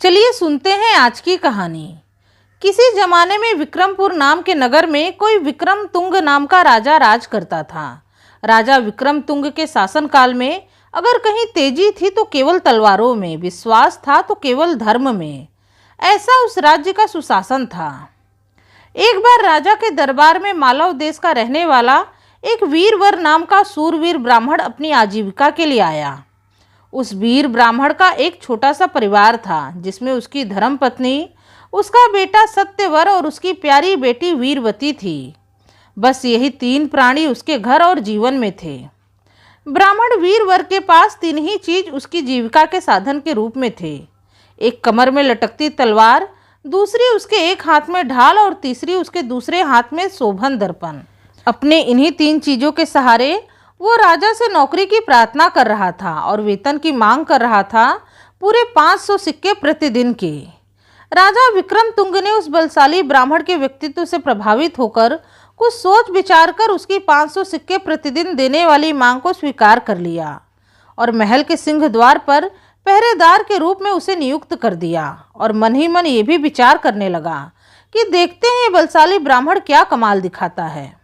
चलिए सुनते हैं आज की कहानी। किसी जमाने में विक्रमपुर नाम के नगर में कोई विक्रम तुंग नाम का राजा राज करता था। राजा विक्रम तुंग के शासनकाल में अगर कहीं तेजी थी तो केवल तलवारों में, विश्वास था तो केवल धर्म में। ऐसा उस राज्य का सुशासन था। एक बार राजा के दरबार में मालव देश का रहने वाला एक वीरवर नाम का सूरवीर ब्राह्मण अपनी आजीविका के लिए आया। उस वीर ब्राह्मण का एक छोटा सा परिवार था, जिसमें उसकी धर्मपत्नी, उसका बेटा सत्यवर और उसकी प्यारी बेटी वीरवती थी। बस यही तीन प्राणी उसके घर और जीवन में थे। ब्राह्मण वीरवर के पास तीन ही चीज उसकी जीविका के साधन के रूप में थे। एक कमर में लटकती तलवार, दूसरी उसके एक हाथ में ढाल और तीसरी उसके दूसरे हाथ में शोभन दर्पण। अपने इन्हीं तीन चीजों के सहारे वो राजा से नौकरी की प्रार्थना कर रहा था और वेतन की मांग कर रहा था, पूरे 500 सिक्के प्रतिदिन के। राजा विक्रम तुंग ने उस बलशाली ब्राह्मण के व्यक्तित्व से प्रभावित होकर कुछ सोच विचार कर उसकी 500 सिक्के प्रतिदिन देने वाली मांग को स्वीकार कर लिया और महल के सिंह द्वार पर पहरेदार के रूप में उसे नियुक्त कर दिया। और मन ही मन ये भी विचार करने लगा कि देखते हैं बलशाली ब्राह्मण क्या कमाल दिखाता है।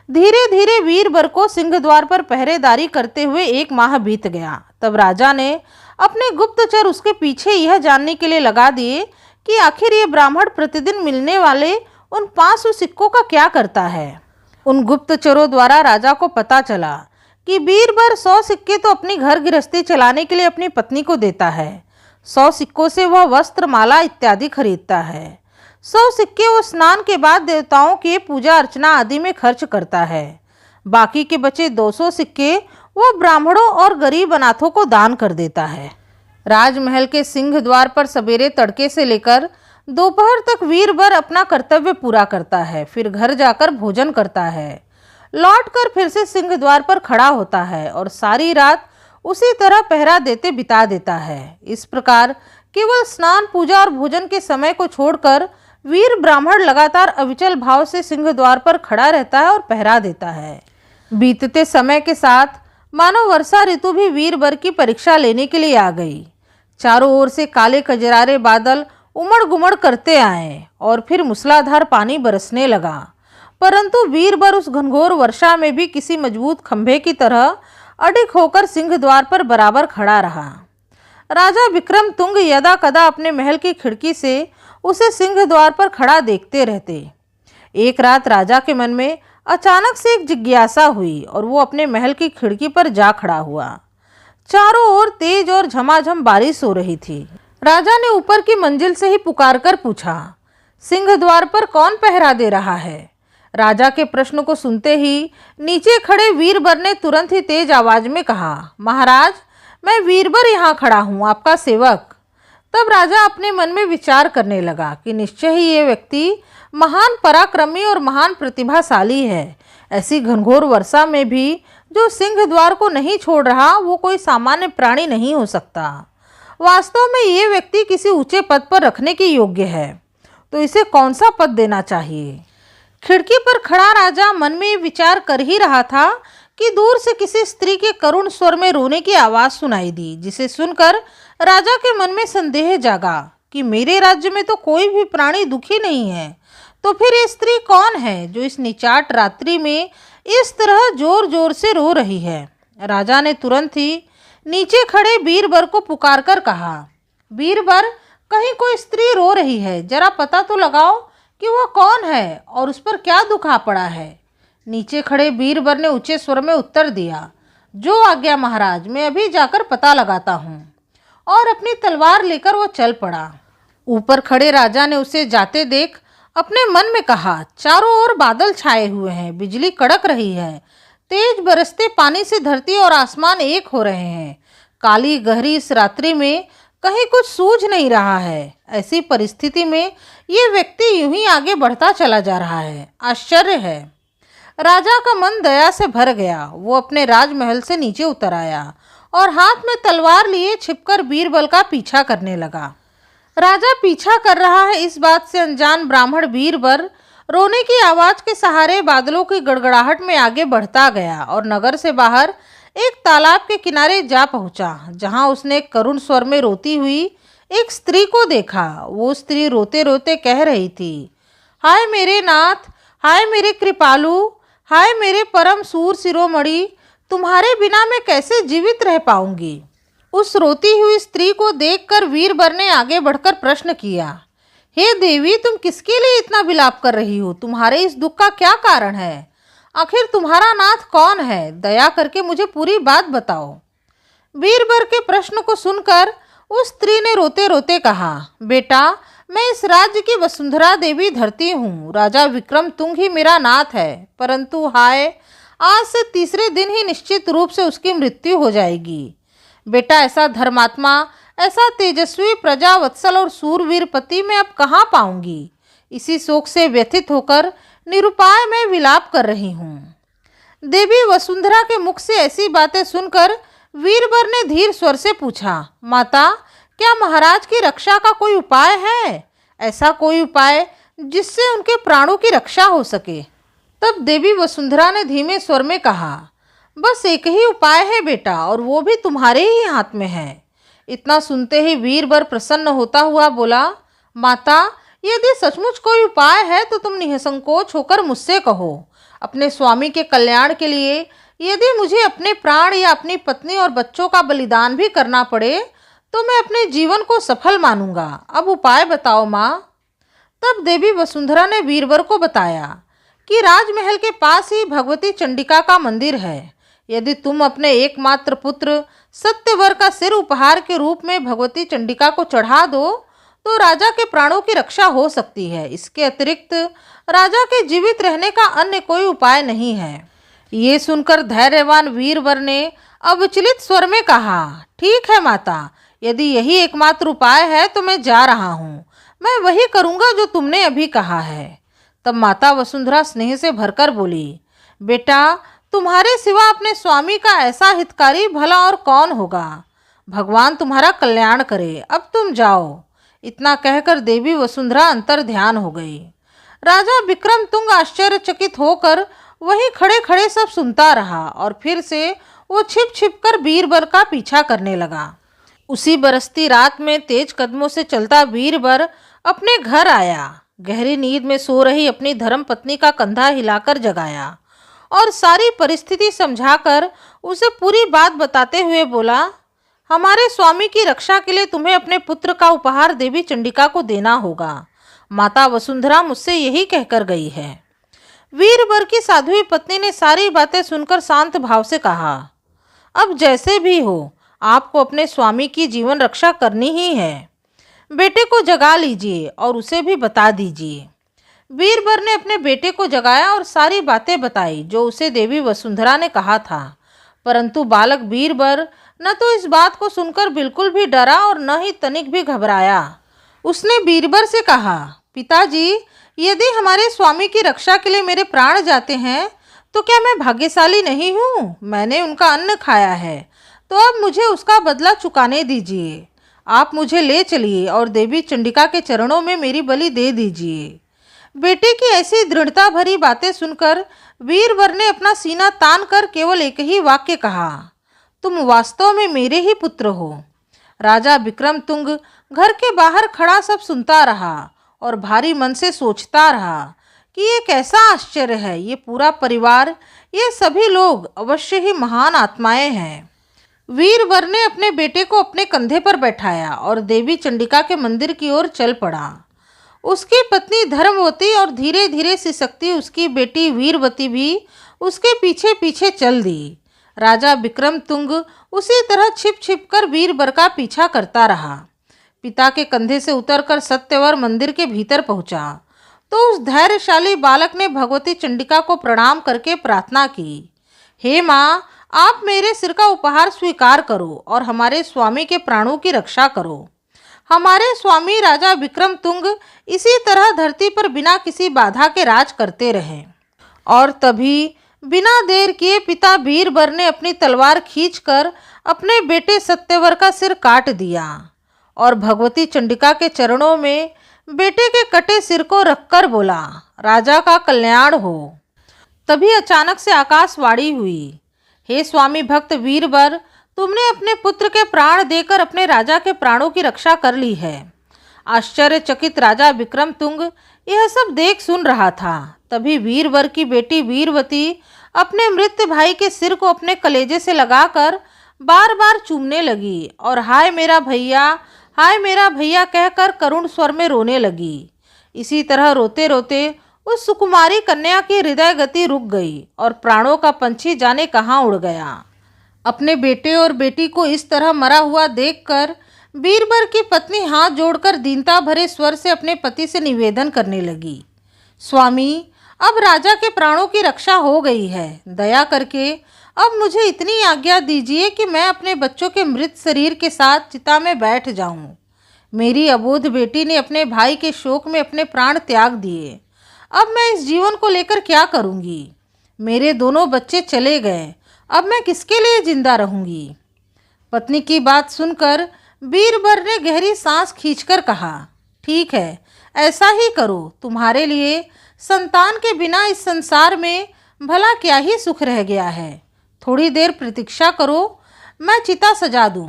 धीरे धीरे वीरवर को सिंह द्वार पर पहरेदारी करते हुए 1 माह बीत गया। तब राजा ने अपने गुप्तचर उसके पीछे यह जानने के लिए लगा दिए कि आखिर ये ब्राह्मण प्रतिदिन मिलने वाले उन 500 सिक्कों का क्या करता है। उन गुप्तचरों द्वारा राजा को पता चला कि वीरवर 100 सिक्के तो अपनी घर गृहस्थी चलाने के लिए अपनी पत्नी को देता है, 100 सिक्कों से वह वस्त्र, माला इत्यादि खरीदता है, 100 सिक्के वो स्नान के बाद देवताओं की पूजा अर्चना आदि में खर्च करता है। बाकी के बचे 200 सिक्के वो ब्राह्मणों और गरीब अनाथों को दान कर देता है। राजमहल के सिंह द्वार पर सवेरे तड़के से लेकर दोपहर तक वीरवर अपना कर्तव्य पूरा करता है, फिर घर जाकर भोजन करता है, लौटकर फिर से सिंह द्वार पर खड़ा होता है और सारी रात उसी तरह पहरा देते बिता देता है। इस प्रकार केवल स्नान, पूजा और भोजन के समय को छोड़कर वीर ब्राह्मण लगातार अविचल भाव से सिंह द्वार पर खड़ा रहता है और पहरा देता है। बीतते समय के साथ मानो वर्षा ऋतु भी वीरवर की परीक्षा लेने के लिए आ गई। चारों ओर से काले कजरारे बादल उमड़ गुमड़ करते आए और फिर मूसलाधार पानी बरसने लगा, परंतु वीरवर उस घनघोर वर्षा में भी किसी मजबूत खंभे की तरह अडिग होकर सिंह द्वार पर बराबर खड़ा रहा। राजा विक्रम तुंग यदा कदा अपने महल की खिड़की से उसे सिंह द्वार पर खड़ा देखते रहते। एक रात राजा के मन में अचानक से एक जिज्ञासा हुई और वो अपने महल की खिड़की पर जा खड़ा हुआ। चारों ओर तेज और झमाझम बारिश हो रही थी। राजा ने ऊपर की मंजिल से ही पुकार कर पूछा, सिंह द्वार पर कौन पहरा दे रहा है? राजा के प्रश्न को सुनते ही नीचे खड़े वीरवर ने तुरंत ही तेज आवाज में कहा, महाराज, मैं वीरवर यहाँ खड़ा हूँ, आपका सेवक। तब राजा अपने मन में विचार करने लगा कि निश्चय ही ये व्यक्ति महान पराक्रमी और महान प्रतिभाशाली है। ऐसी घनघोर वर्षा में भी जो सिंह द्वार को नहीं छोड़ रहा, वो कोई सामान्य प्राणी नहीं हो सकता। वास्तव में ये व्यक्ति किसी ऊंचे पद पर रखने के योग्य है, तो इसे कौन सा पद देना चाहिए। खिड़की पर खड़ा राजा मन में विचार कर ही रहा था कि दूर से किसी स्त्री के करुण स्वर में रोने की आवाज सुनाई दी, जिसे सुनकर राजा के मन में संदेह जागा कि मेरे राज्य में तो कोई भी प्राणी दुखी नहीं है, तो फिर ये स्त्री कौन है जो इस निचाट रात्रि में इस तरह जोर जोर से रो रही है। राजा ने तुरंत ही नीचे खड़े वीरवर को पुकार कर कहा, वीरवर, कहीं कोई स्त्री रो रही है, जरा पता तो लगाओ कि वह कौन है और उस पर क्या दुख आ पड़ा है। नीचे खड़े वीरवर ने ऊंचे स्वर में उत्तर दिया, जो आज्ञा महाराज, मैं अभी जाकर पता लगाता हूँ। और अपनी तलवार लेकर वो चल पड़ा। ऊपर खड़े राजा ने उसे जाते देख अपने मन में कहा, चारों ओर बादल छाए हुए हैं, बिजली कड़क रही है, तेज बरसते पानी से धरती और आसमान एक हो रहे हैं। काली गहरी इस रात्रि में कहीं कुछ सूझ नहीं रहा है। ऐसी परिस्थिति में ये व्यक्ति यूं ही आगे बढ़ता चला जा रहा है, आश्चर्य है। राजा का मन दया से भर गया। वो अपने राजमहल से नीचे उतर आया और हाथ में तलवार लिए छिपकर बीरबल का पीछा करने लगा। राजा पीछा कर रहा है, इस बात से अनजान ब्राह्मण बीरबल रोने की आवाज के सहारे बादलों की गड़गड़ाहट में आगे बढ़ता गया और नगर से बाहर एक तालाब के किनारे जा पहुंचा, जहां उसने करुण स्वर में रोती हुई एक स्त्री को देखा। वो स्त्री रोते रोते कह रही थी, हाय मेरे नाथ, हाय मेरे कृपालु, हाय मेरे परम सूर शिरोमणि, तुम्हारे बिना मैं कैसे जीवित रह पाऊंगी। उस रोती हुई स्त्री को देखकर वीरबर ने आगे बढ़कर प्रश्न किया, हे देवी, तुम किसके लिए इतना विलाप कर रही हो? तुम्हारे इस दुख का क्या कारण है? आखिर तुम्हारा नाथ कौन है? दया करके मुझे पूरी बात बताओ। वीरबर के प्रश्न को सुनकर उस स्त्री ने रोते रोते कहा, बेटा, मैं इस राज्य की वसुंधरा देवी धरती हूँ। राजा विक्रम तुंग ही मेरा नाथ है, परंतु हाय, आज से तीसरे दिन ही निश्चित रूप से उसकी मृत्यु हो जाएगी। बेटा, ऐसा धर्मात्मा, ऐसा तेजस्वी, प्रजावत्सल और सूरवीर पति मैं अब कहाँ पाऊंगी? इसी शोक से व्यथित होकर निरुपाय मैं विलाप कर रही हूँ। देवी वसुंधरा के मुख से ऐसी बातें सुनकर वीरबर ने धीर स्वर से पूछा, माता, क्या महाराज की रक्षा का कोई उपाय है? ऐसा कोई उपाय जिससे उनके प्राणों की रक्षा हो सके। तब देवी वसुंधरा ने धीमे स्वर में कहा, बस एक ही उपाय है बेटा, और वो भी तुम्हारे ही हाथ में है। इतना सुनते ही वीरबर प्रसन्न होता हुआ बोला, माता, यदि सचमुच कोई उपाय है तो तुम निसंकोच होकर मुझसे कहो। अपने स्वामी के कल्याण के लिए यदि मुझे अपने प्राण या अपनी पत्नी और बच्चों का बलिदान भी करना पड़े तो मैं अपने जीवन को सफल मानूंगा। अब उपाय बताओ माँ। तब देवी वसुंधरा ने वीरबर को बताया कि राजमहल के पास ही भगवती चंडिका का मंदिर है। यदि तुम अपने एकमात्र पुत्र सत्यवर का सिर उपहार के रूप में भगवती चंडिका को चढ़ा दो तो राजा के प्राणों की रक्षा हो सकती है। इसके अतिरिक्त राजा के जीवित रहने का अन्य कोई उपाय नहीं है। ये सुनकर धैर्यवान वीरवर ने अविचलित स्वर में कहा, ठीक है माता, यदि यही एकमात्र उपाय है तो मैं जा रहा हूँ। मैं वही करूँगा जो तुमने अभी कहा है। तब माता वसुंधरा स्नेह से भरकर बोली, बेटा, तुम्हारे सिवा अपने स्वामी का ऐसा हितकारी भला और कौन होगा। भगवान तुम्हारा कल्याण करे। अब तुम जाओ। इतना कहकर देवी वसुंधरा अंतर ध्यान हो गई। राजा विक्रम तुंग आश्चर्यचकित होकर वहीं खड़े खड़े सब सुनता रहा और फिर से वो छिप छिप कर वीरबर का पीछा करने लगा। उसी बरसती रात में तेज कदमों से चलता वीरबर अपने घर आया। गहरी नींद में सो रही अपनी धर्म पत्नी का कंधा हिलाकर जगाया और सारी परिस्थिति समझाकर उसे पूरी बात बताते हुए बोला, हमारे स्वामी की रक्षा के लिए तुम्हें अपने पुत्र का उपहार देवी चंडिका को देना होगा। माता वसुंधरा मुझसे यही कहकर गई है। वीरबर की साध्वी पत्नी ने सारी बातें सुनकर शांत भाव से कहा, अब जैसे भी हो, आपको अपने स्वामी की जीवन रक्षा करनी ही है। बेटे को जगा लीजिए और उसे भी बता दीजिए। वीरबर ने अपने बेटे को जगाया और सारी बातें बताई जो उसे देवी वसुंधरा ने कहा था। परंतु बालक वीरबर न तो इस बात को सुनकर बिल्कुल भी डरा और न ही तनिक भी घबराया। उसने वीरबर से कहा, पिताजी, यदि हमारे स्वामी की रक्षा के लिए मेरे प्राण जाते हैं तो क्या मैं भाग्यशाली नहीं हूँ? मैंने उनका अन्न खाया है, तो अब मुझे उसका बदला चुकाने दीजिए। आप मुझे ले चलिए और देवी चंडिका के चरणों में मेरी बलि दे दीजिए। बेटे की ऐसी दृढ़ता भरी बातें सुनकर वीरवर ने अपना सीना तान कर केवल एक ही वाक्य कहा, तुम वास्तव में मेरे ही पुत्र हो। राजा विक्रम तुंग घर के बाहर खड़ा सब सुनता रहा और भारी मन से सोचता रहा कि ये कैसा आश्चर्य है। ये पूरा परिवार, ये सभी लोग अवश्य ही महान आत्माएं हैं। वीरवर ने अपने बेटे को अपने कंधे पर बैठाया और देवी चंडिका के मंदिर की ओर चल पड़ा। उसकी पत्नी धर्मवती और धीरे धीरे सिसकती उसकी बेटी वीरवती भी उसके पीछे पीछे चल दी। राजा विक्रम तुंग उसी तरह छिप छिप कर वीरबर का पीछा करता रहा। पिता के कंधे से उतरकर सत्यवर मंदिर के भीतर पहुंचा तो उस धैर्यशाली बालक ने भगवती चंडिका को प्रणाम करके प्रार्थना की, हे माँ, आप मेरे सिर का उपहार स्वीकार करो और हमारे स्वामी के प्राणों की रक्षा करो। हमारे स्वामी राजा विक्रम तुंग इसी तरह धरती पर बिना किसी बाधा के राज करते रहे। और तभी बिना देर किए पिता वीरबर ने अपनी तलवार खींचकर अपने बेटे सत्यवर का सिर काट दिया और भगवती चंडिका के चरणों में बेटे के कटे सिर को रखकर बोला, राजा का कल्याण हो। तभी अचानक से आकाशवाणी हुई, हे स्वामी भक्त वीरबर, तुमने अपने पुत्र के प्राण देकर अपने राजा के प्राणों की रक्षा कर ली है। आश्चर्यचकित राजा विक्रमतुंग यह सब देख सुन रहा था। तभी वीरवर की बेटी वीरवती अपने मृत भाई के सिर को अपने कलेजे से लगाकर बार बार चूमने लगी और हाय मेरा भैया, हाय मेरा भैया कहकर करुण स्वर में रोने लगी। इसी तरह रोते रोते उस सुकुमारी कन्या की हृदय गति रुक गई और प्राणों का पंछी जाने कहाँ उड़ गया। अपने बेटे और बेटी को इस तरह मरा हुआ देखकर बीरबल की पत्नी हाथ जोड़कर दीनता भरे स्वर से अपने पति से निवेदन करने लगी, स्वामी, अब राजा के प्राणों की रक्षा हो गई है। दया करके अब मुझे इतनी आज्ञा दीजिए कि मैं अपने बच्चों के मृत शरीर के साथ चिता में बैठ जाऊं। मेरी अबोध बेटी ने अपने भाई के शोक में अपने प्राण त्याग दिए। अब मैं इस जीवन को लेकर क्या करूंगी? मेरे दोनों बच्चे चले गए, अब मैं किसके लिए जिंदा रहूंगी? पत्नी की बात सुनकर बीरबल ने गहरी सांस खींचकर कहा, ठीक है, ऐसा ही करो। तुम्हारे लिए संतान के बिना इस संसार में भला क्या ही सुख रह गया है। थोड़ी देर प्रतीक्षा करो, मैं चिता सजा दूं।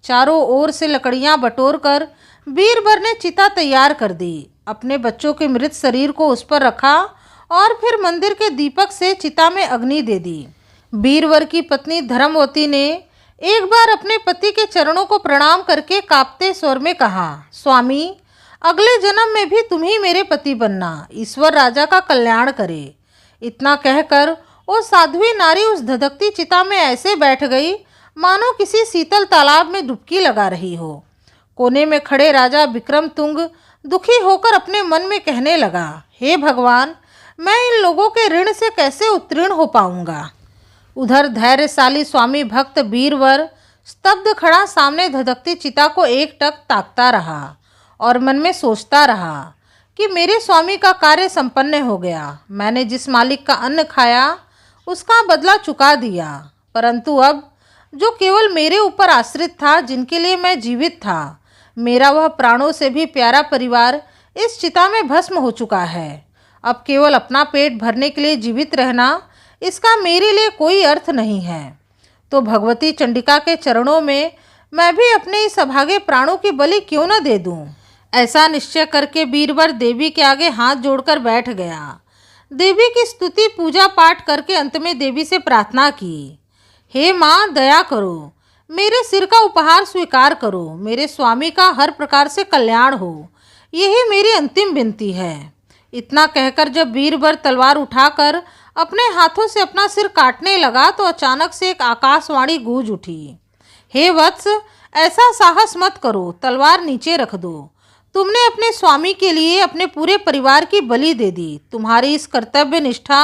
चारों ओर से लकड़ियां बटोरकर बीरबल ने चिता तैयार कर दी। अपने बच्चों के मृत शरीर को उस पर रखा और फिर मंदिर के दीपक से चिता में अग्नि दे दी। बीरबल की पत्नी धर्मवती ने एक बार अपने पति के चरणों को प्रणाम करके कांपते स्वर में कहा, स्वामी, अगले जन्म में भी तुम ही मेरे पति बनना। ईश्वर राजा का कल्याण करे। इतना कहकर वो साध्वी नारी उस धधकती चिता में ऐसे बैठ गई मानो किसी शीतल तालाब में डुबकी लगा रही हो। कोने में खड़े राजा विक्रमतुंग दुखी होकर अपने मन में कहने लगा, हे भगवान, मैं इन लोगों के ऋण से कैसे उत्तीर्ण हो पाऊंगा। उधर धैर्यशाली स्वामी भक्त बीरबल स्तब्ध खड़ा सामने धधकती चिता को एकटक ताकता रहा और मन में सोचता रहा कि मेरे स्वामी का कार्य संपन्न हो गया। मैंने जिस मालिक का अन्न खाया उसका बदला चुका दिया, परंतु अब जो केवल मेरे ऊपर आश्रित था, जिनके लिए मैं जीवित था, मेरा वह प्राणों से भी प्यारा परिवार इस चिता में भस्म हो चुका है। अब केवल अपना पेट भरने के लिए जीवित रहना, इसका मेरे लिए कोई अर्थ नहीं है। तो भगवती चंडिका के चरणों में मैं भी अपने इस अभागे प्राणों की बलि क्यों न दे दूं। ऐसा निश्चय करके बीरबल देवी के आगे हाथ जोड़कर बैठ गया। देवी की स्तुति पूजा पाठ करके अंत में देवी से प्रार्थना की, हे माँ, दया करो, मेरे सिर का उपहार स्वीकार करो, मेरे स्वामी का हर प्रकार से कल्याण हो, यही मेरी अंतिम विनती है। इतना कहकर जब बीरबल तलवार उठाकर अपने हाथों से अपना सिर काटने लगा तो अचानक से एक आकाशवाणी गूंज उठी, हे वत्स, ऐसा साहस मत करो, तलवार नीचे रख दो। तुमने अपने स्वामी के लिए अपने पूरे परिवार की बलि दे दी। तुम्हारी इस कर्तव्य निष्ठा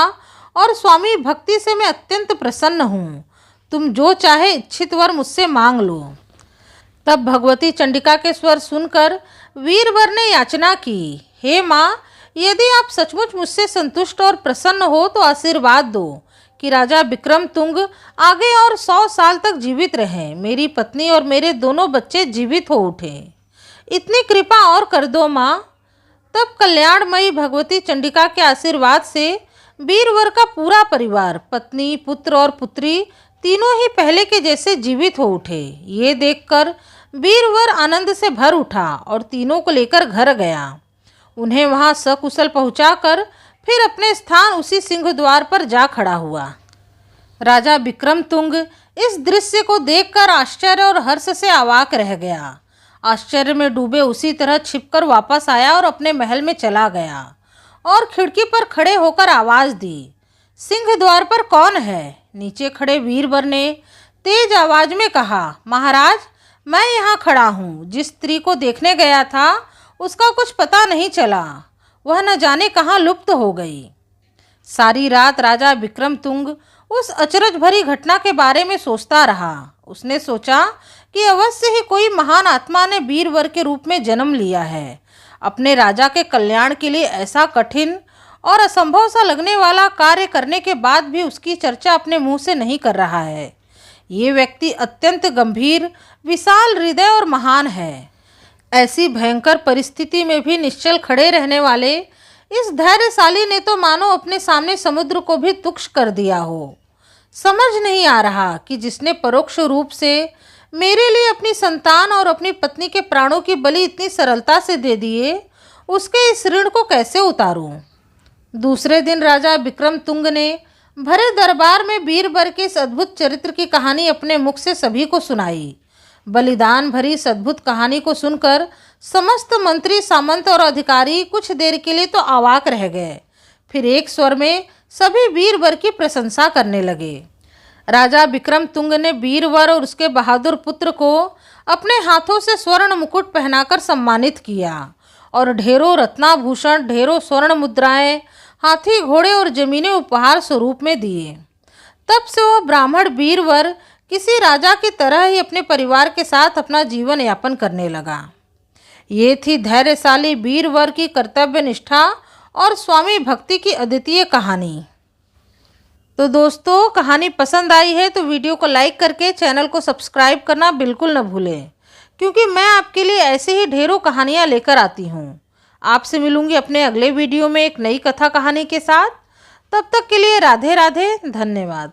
और स्वामी भक्ति से मैं अत्यंत प्रसन्न हूँ। तुम जो चाहे इच्छित वर मुझसे मांग लो। तब भगवती चंडिका के स्वर सुनकर बीरबल ने याचना की, हे माँ, यदि आप सचमुच मुझसे संतुष्ट और प्रसन्न हो तो आशीर्वाद दो कि राजा विक्रमतुंग आगे और 100 साल तक जीवित रहें, मेरी पत्नी और मेरे दोनों बच्चे जीवित हो उठें। इतनी कृपा और कर दो माँ। तब कल्याणमयी भगवती चंडिका के आशीर्वाद से बीरबल का पूरा परिवार, पत्नी, पुत्र और पुत्री तीनों ही पहले के जैसे जीवित हो उठे। ये देखकर बीरबल आनंद से भर उठा और तीनों को लेकर घर गया। उन्हें वहां सकुशल पहुंचाकर फिर अपने स्थान उसी सिंह द्वार पर जा खड़ा हुआ। राजा विक्रमतुंग इस दृश्य को देखकर आश्चर्य और हर्ष से अवाक रह गया। आश्चर्य में डूबे उसी तरह छिपकर वापस आया और अपने महल में चला गया और खिड़की पर खड़े होकर आवाज दी, सिंह द्वार पर कौन है? नीचे खड़े बीरबल ने तेज आवाज में कहा, महाराज, मैं यहाँ खड़ा हूँ। जिस स्त्री को देखने गया था उसका कुछ पता नहीं चला, वह न जाने कहाँ लुप्त हो गई। सारी रात राजा विक्रमतुंग उस अचरज भरी घटना के बारे में सोचता रहा। उसने सोचा कि अवश्य ही कोई महान आत्मा ने बीरबल के रूप में जन्म लिया है। अपने राजा के कल्याण के लिए ऐसा कठिन और असंभव सा लगने वाला कार्य करने के बाद भी उसकी चर्चा अपने मुंह से नहीं कर रहा है। ये व्यक्ति अत्यंत गंभीर, विशाल हृदय और महान है। ऐसी भयंकर परिस्थिति में भी निश्चल खड़े रहने वाले इस धैर्यशाली ने तो मानो अपने सामने समुद्र को भी तुक्ष कर दिया हो। समझ नहीं आ रहा कि जिसने परोक्ष रूप से मेरे लिए अपनी संतान और अपनी पत्नी के प्राणों की बलि इतनी सरलता से दे दिए, उसके इस ऋण को कैसे उतारूं। दूसरे दिन राजा विक्रम तुंग ने भरे दरबार में बीरबल के इस अद्भुत चरित्र की कहानी अपने मुख से सभी को सुनाई। बलिदान भरी इस अद्भुत कहानी को सुनकर समस्त मंत्री, सामंत और अधिकारी कुछ देर के लिए तो अवाक रह गए। फिर एक स्वर में सभी बीरबल की प्रशंसा करने लगे। राजा विक्रम तुंग ने बीरबल और उसके बहादुर पुत्र को अपने हाथों से स्वर्ण मुकुट पहनाकर सम्मानित किया और ढेरों रत्नाभूषण, ढेरों स्वर्ण मुद्राएं, हाथी, घोड़े और जमीनें उपहार स्वरूप में दिए। तब से वह ब्राह्मण बीरबल किसी राजा की तरह ही अपने परिवार के साथ अपना जीवन यापन करने लगा। ये थी धैर्यशाली बीरबल की कर्तव्य निष्ठा और स्वामी भक्ति की अद्वितीय कहानी। तो दोस्तों, कहानी पसंद आई है तो वीडियो को लाइक करके चैनल को सब्सक्राइब करना बिल्कुल न भूलें, क्योंकि मैं आपके लिए ऐसे ही ढेरों कहानियाँ लेकर आती हूँ। आपसे मिलूंगी अपने अगले वीडियो में एक नई कथा कहानी के साथ। तब तक के लिए राधे राधे, धन्यवाद।